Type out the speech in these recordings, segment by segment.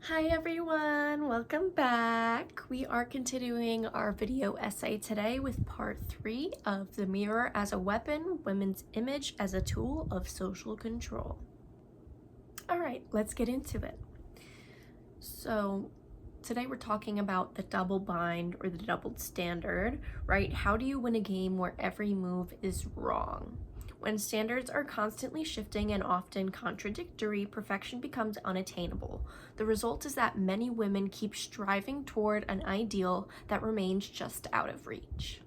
Hi everyone, welcome back. We are continuing our video essay today with part 3 of The Mirror as a Weapon, Women's Image as a Tool of Social Control. Alright, let's get into it. So today we're talking about the double bind or the doubled standard, right? How do you win a game where every move is wrong? When standards are constantly shifting and often contradictory, perfection becomes unattainable. The result is that many women keep striving toward an ideal that remains just out of reach.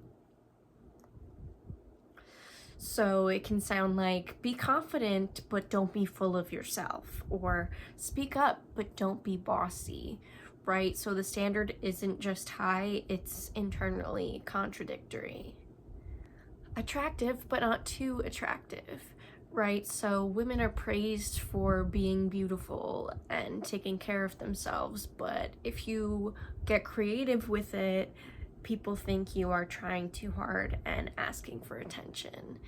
So it can sound like, be confident, but don't be full of yourself, or speak up, but don't be bossy, right? So the standard isn't just high, it's internally contradictory. Attractive, but not too attractive, right? So women are praised for being beautiful and taking care of themselves, but if you get creative with it, people think you are trying too hard and asking for attention.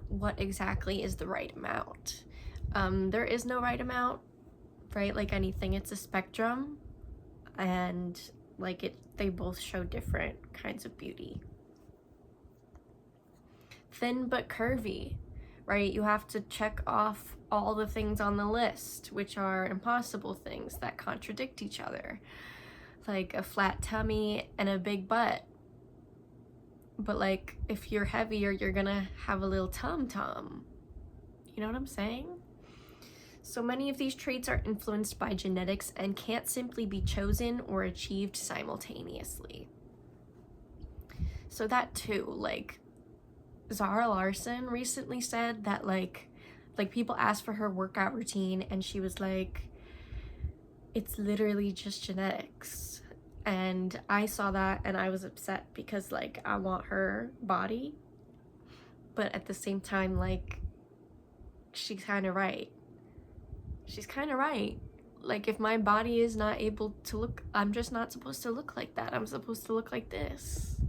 What exactly is the right amount? There is no right amount, right? Like anything, it's a spectrum, and they both show different kinds of beauty. Thin but curvy, right? You have to check off all the things on the list, which are impossible things that contradict each other, like a flat tummy and a big butt. But like, if you're heavier, you're gonna have a little tum-tum. You know what I'm saying? So many of these traits are influenced by genetics and can't simply be chosen or achieved simultaneously. So that too, like, Zara Larsson recently said that like people asked for her workout routine and she was like, it's literally just genetics. And I saw that and I was upset because like I want her body, but at the same time, like, she's kind of right. Like, if my body is not able to look, I'm just not supposed to look like that. I'm supposed to look like this,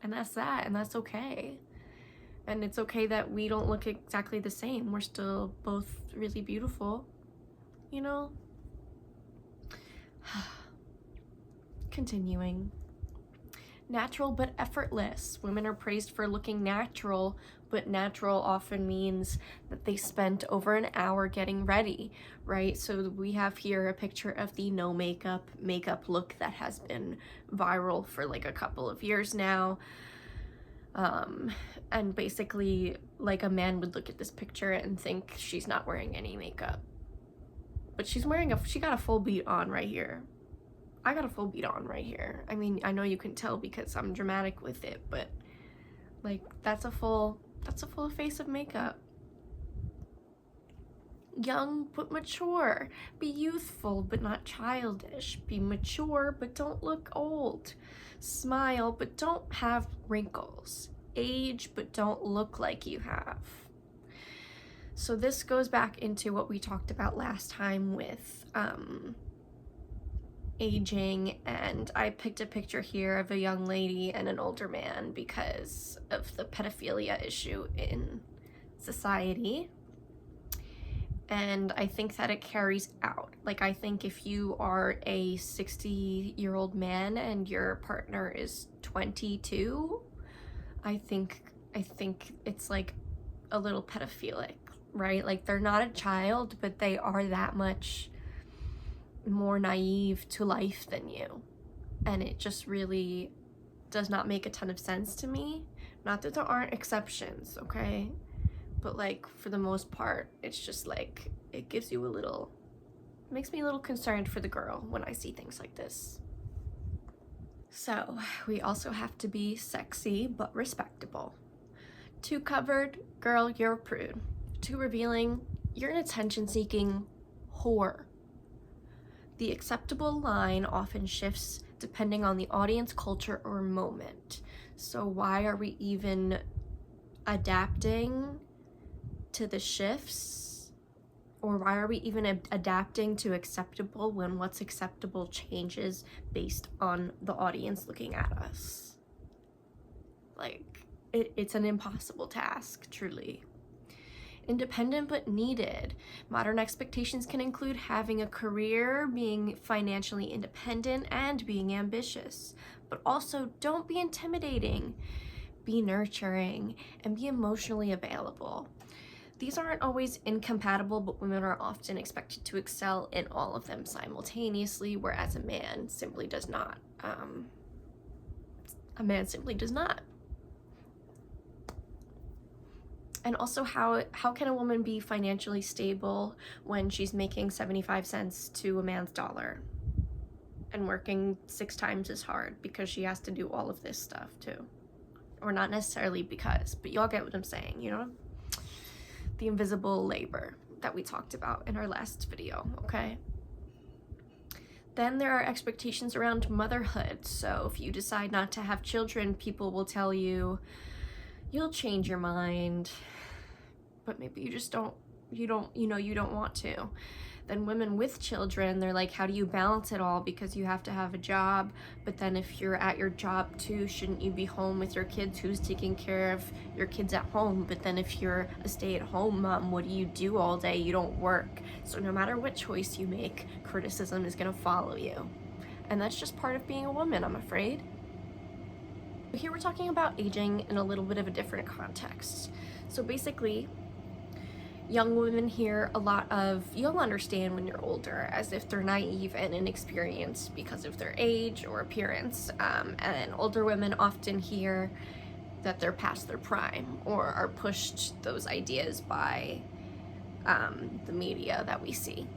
and that's okay. And it's okay that we don't look exactly the same. We're still both really beautiful, you know? Continuing. Natural but effortless. Women are praised for looking natural, but natural often means that they spent over an hour getting ready, right? So we have here a picture of the no makeup look that has been viral for like a couple of years now. And basically, like, a man would look at this picture and think she's not wearing any makeup, but she got a full beat on right here. I got a full beat on right here. I mean, I know you can tell because I'm dramatic with it, but like, that's a full face of makeup. Young but mature. Be youthful but not childish. Be mature but don't look old. Smile but don't have wrinkles. Age but don't look like you have. So this goes back into what we talked about last time with aging, and I picked a picture here of a young lady and an older man because of the pedophilia issue in society. And I think that it carries out. Like, I think if you are a 60-year-old man and your partner is 22, I think it's like a little pedophilic, right? Like, they're not a child, but they are that much more naive to life than you. And it just really does not make a ton of sense to me. Not that there aren't exceptions, okay? But like, for the most part, it's just like, it gives you makes me a little concerned for the girl when I see things like this. So we also have to be sexy but respectable. Too covered, girl, you're a prude. Too revealing, you're an attention-seeking whore. The acceptable line often shifts depending on the audience, culture, or moment. So why are we even adapting to the shifts? Or why are we even adapting to acceptable when what's acceptable changes based on the audience looking at us? Like, it's an impossible task, truly. Independent but needed. Modern expectations can include having a career, being financially independent, and being ambitious. But also, don't be intimidating. Be nurturing and be emotionally available. These aren't always incompatible, but women are often expected to excel in all of them simultaneously, whereas a man simply does not. And also, how can a woman be financially stable when she's making 75 cents to a man's dollar and working 6 times as hard because she has to do all of this stuff too? Or not necessarily because, but y'all get what I'm saying, you know? The invisible labor that we talked about in our last video, okay? Then there are expectations around motherhood. So if you decide not to have children, people will tell you, you'll change your mind, but maybe you just don't want to. Then women with children, they're like, how do you balance it all? Because you have to have a job, but then if you're at your job too, shouldn't you be home with your kids? Who's taking care of your kids at home? But then if you're a stay-at-home mom, what do you do all day? You don't work. So no matter what choice you make, criticism is gonna follow you. And that's just part of being a woman, I'm afraid. Here we're talking about aging in a little bit of a different context. So basically, young women hear a lot of, you'll understand when you're older, as if they're naive and inexperienced because of their age or appearance. And older women often hear that they're past their prime or are pushed those ideas by the media that we see.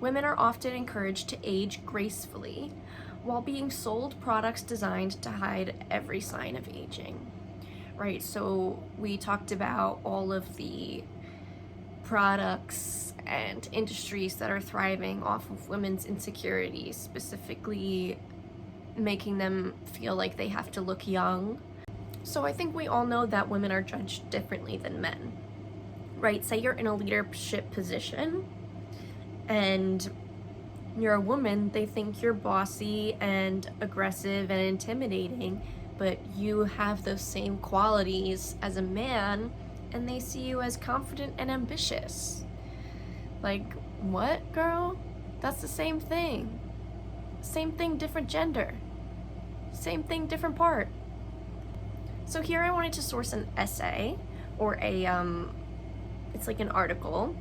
Women are often encouraged to age gracefully while being sold products designed to hide every sign of aging, right? So we talked about all of the products and industries that are thriving off of women's insecurities, specifically making them feel like they have to look young. So I think we all know that women are judged differently than men, right? Say you're in a leadership position and you're a woman, they think you're bossy and aggressive and intimidating, but you have those same qualities as a man, and they see you as confident and ambitious. Like, what, girl? That's the same thing. Same thing, different gender. Same thing, different part. So here I wanted to source an essay, or it's like an article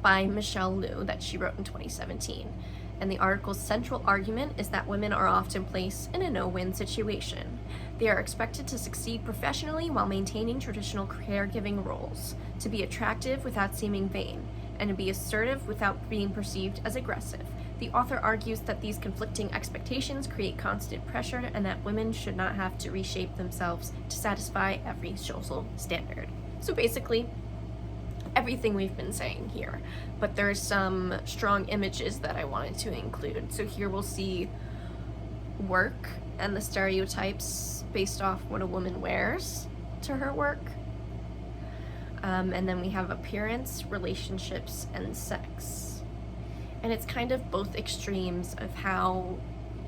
by Michelle Liu that she wrote in 2017. And the article's central argument is that women are often placed in a no-win situation. They are expected to succeed professionally while maintaining traditional caregiving roles, to be attractive without seeming vain, and to be assertive without being perceived as aggressive. The author argues that these conflicting expectations create constant pressure and that women should not have to reshape themselves to satisfy every social standard. So basically, everything we've been saying here, but there's some strong images that I wanted to include. So here we'll see work and the stereotypes based off what a woman wears to her work. And then we have appearance, relationships, and sex. And it's kind of both extremes of how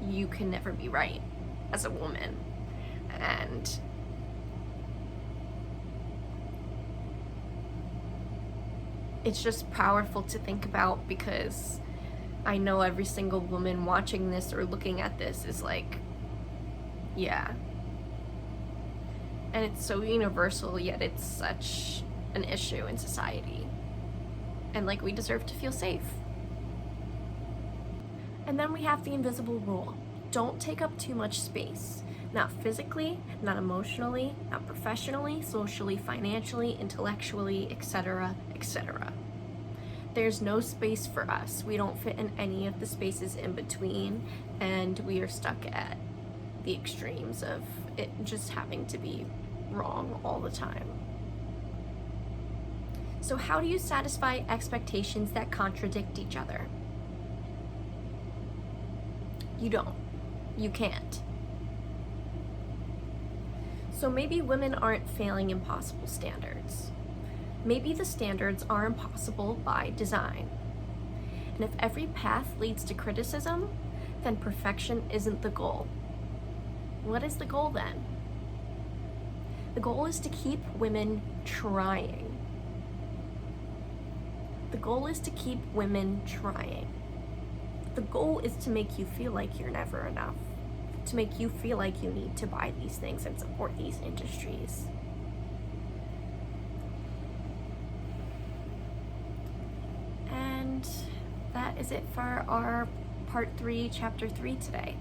you can never be right as a woman. And it's just powerful to think about, because I know every single woman watching this or looking at this is like, yeah. And it's so universal, yet it's such an issue in society. And like, we deserve to feel safe. And then we have the invisible rule. Don't take up too much space. Not physically, not emotionally, not professionally, socially, financially, intellectually, etc., etc. There's no space for us. We don't fit in any of the spaces in between, and we are stuck at the extremes of it just having to be wrong all the time. So how do you satisfy expectations that contradict each other? You don't. You can't. So maybe women aren't failing impossible standards. Maybe the standards are impossible by design. And if every path leads to criticism, then perfection isn't the goal. What is the goal then? The goal is to keep women trying. The goal is to keep women trying. The goal is to make you feel like you're never enough, to make you feel like you need to buy these things and support these industries. And that is it for our part 3, chapter 3 today.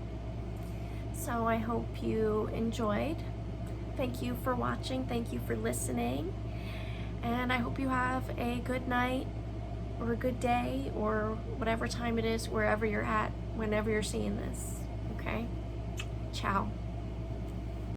So I hope you enjoyed. Thank you for watching. Thank you for listening. And I hope you have a good night or a good day or whatever time it is, wherever you're at, whenever you're seeing this. Okay? Ciao.